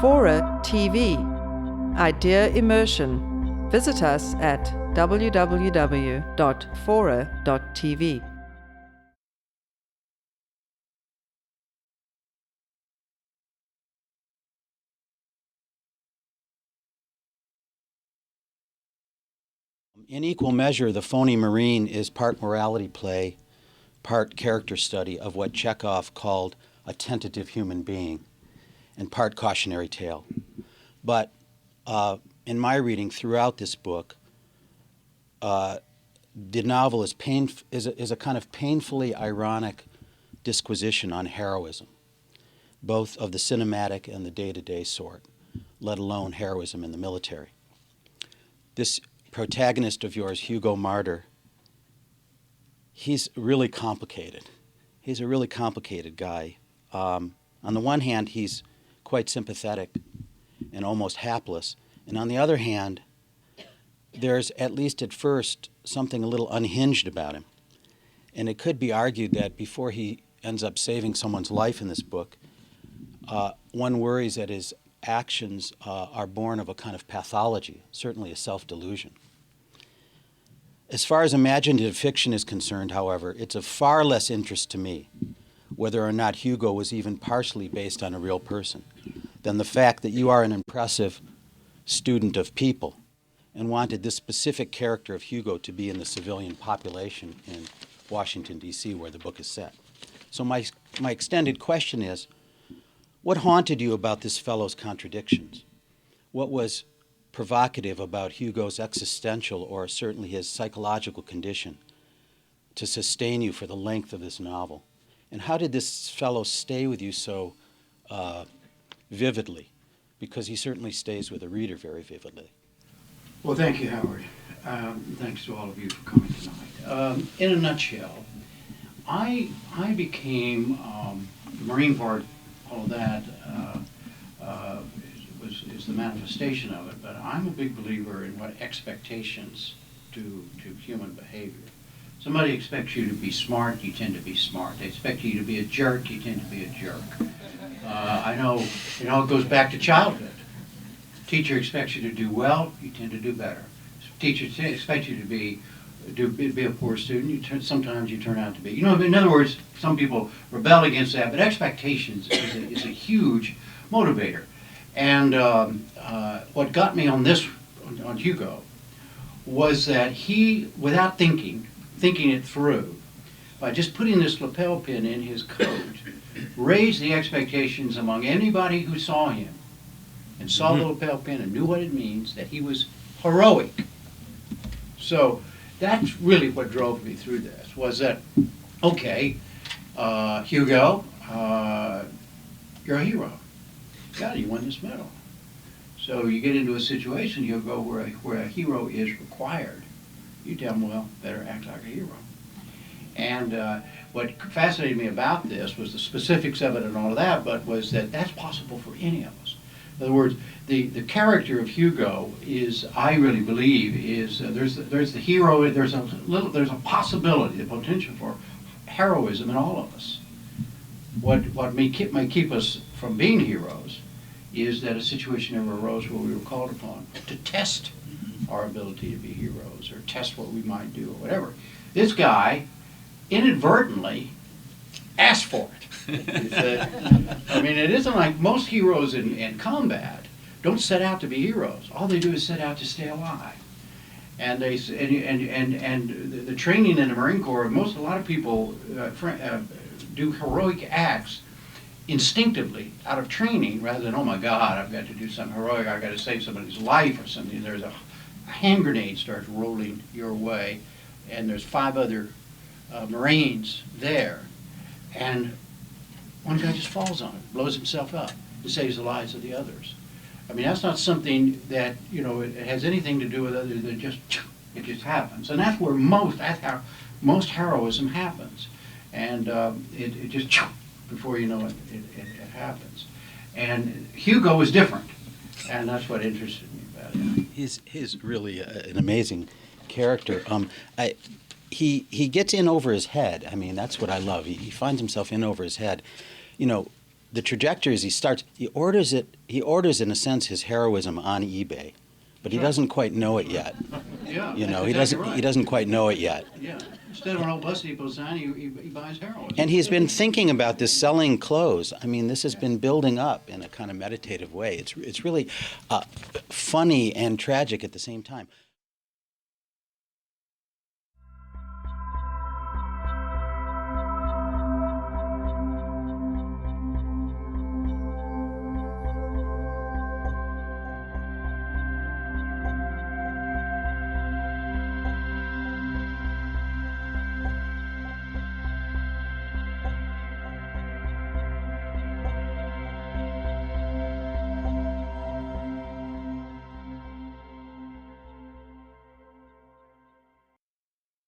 Fora TV, Idea Immersion. Visit us at www.fora.tv. In equal measure, The Phony Marine is part morality play, part character study of what Chekhov called a tentative human being, and part cautionary tale. But in my reading throughout this book, the novel is a kind of painfully ironic disquisition on heroism, both of the cinematic and the day-to-day sort, let alone heroism in the military. This protagonist of yours, Hugo Martyr, he's really complicated. He's a really complicated guy. On the one hand, he's quite sympathetic and almost hapless. And on the other hand, there's, at least at first, something a little unhinged about him. And it could be argued that before he ends up saving someone's life in this book, one worries that his actions are born of a kind of pathology, certainly a self-delusion. As far as imaginative fiction is concerned, however, it's of far less interest to me whether or not Hugo was even partially based on a real person than the fact that you are an impressive student of people and wanted this specific character of Hugo to be in the civilian population in Washington, D.C., where the book is set. So my extended question is, what haunted you about this fellow's contradictions? What was provocative about Hugo's existential, or certainly his psychological condition, to sustain you for the length of this novel? And how did this fellow stay with you so vividly? Because he certainly stays with a reader very vividly. Well, thank you, Howard. Thanks to all of you for coming tonight. In a nutshell, I became, the Marine part, all of that, is the manifestation of it, but I'm a big believer in what expectations do to human behavior. Somebody expects you to be smart, you tend to be smart. They expect you to be a jerk, you tend to be a jerk. I know, it goes back to childhood. Teacher expects you to do well, you tend to do better. Teacher expects you to be a poor student, sometimes you turn out to be. In other words, some people rebel against that, but expectations is a huge motivator. And what got me on Hugo, was that he, without thinking it through, by just putting this lapel pin in his coat, raised the expectations among anybody who saw him and saw the lapel pin and knew what it means, that he was heroic. So that's really what drove me through this, was that, okay, Hugo, you're a hero. God, you won this medal. So you get into a situation, Hugo, where a hero is required. You damn well better act like a hero. And what fascinated me about this was the specifics of it and all of that, but was that that's possible for any of us. In other words, the character of Hugo is, I really believe, is there's the hero. There's a possibility, the potential for heroism in all of us. What may keep us from being heroes is that a situation ever arose where we were called upon to test our ability to be heroes, or test what we might do, or whatever. This guy inadvertently asked for it. I mean, it isn't like most heroes in combat don't set out to be heroes. All they do is set out to stay alive. And the training in the Marine Corps, a lot of people do heroic acts instinctively out of training, rather than, oh my God, I've got to do something heroic, I've got to save somebody's life or something. There's a hand grenade starts rolling your way, and there's 5 other Marines there, and one guy just falls on it, blows himself up, and saves the lives of the others. I mean, that's not something that, it has anything to do with other than it just happens. And that's where most heroism happens. And it just, before you know it, it happens. And Hugo is different, and that's what interested me about him. He's really an amazing character. He gets in over his head. I mean, that's what I love. He finds himself in over his head. the trajectory is he orders in a sense his heroism on eBay, but he Sure. doesn't quite know it yet. Yeah. You know, that's he exactly right. doesn't quite know it yet. Yeah. Instead of an old bus depot sign, he buys heroin. And he's been thinking about this selling clothes. I mean, this has been building up in a kind of meditative way. It's really funny and tragic at the same time.